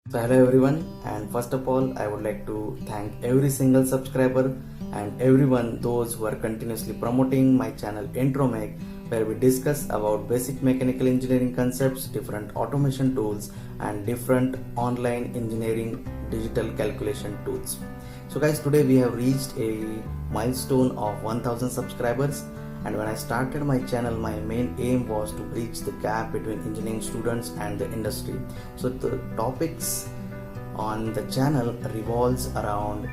So hello everyone, and first of all I would like to thank every single subscriber and everyone those who are continuously promoting my channel IntroMech, where we discuss about basic mechanical engineering concepts, different automation tools and different online engineering digital calculation tools. So guys, today we have reached a milestone of 1000 subscribers, and when I started my channel, my main aim was to bridge the gap between engineering students and the industry. So the topics on the channel revolves around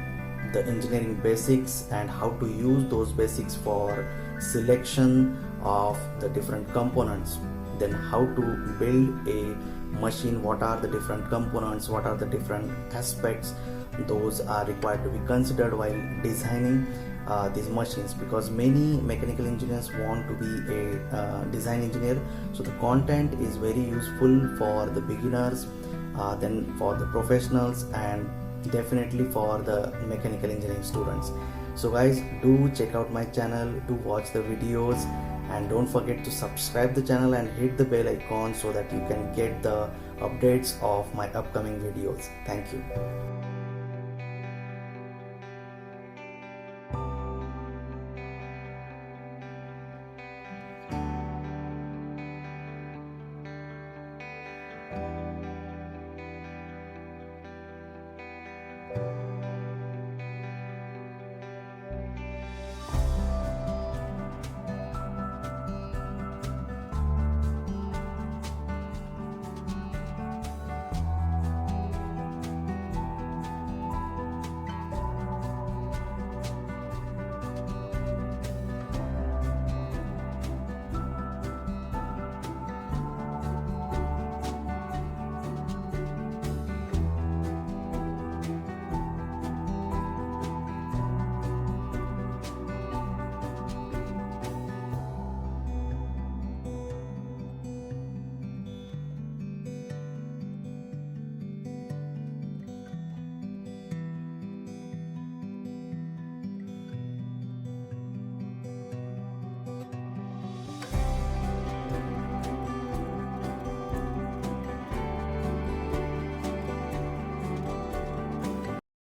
the engineering basics and how to use those basics for selection of the different components, then how to build a machine, what are the different components, what are the different aspects those are required to be considered while designing these machines, because many mechanical engineers want to be a design engineer. So the content is very useful for the beginners, then for the professionals, and definitely for the mechanical engineering students. So guys, do check out my channel, do watch the videos, and don't forget to subscribe the channel and hit the bell icon so that you can get the updates of my upcoming videos. Thank you.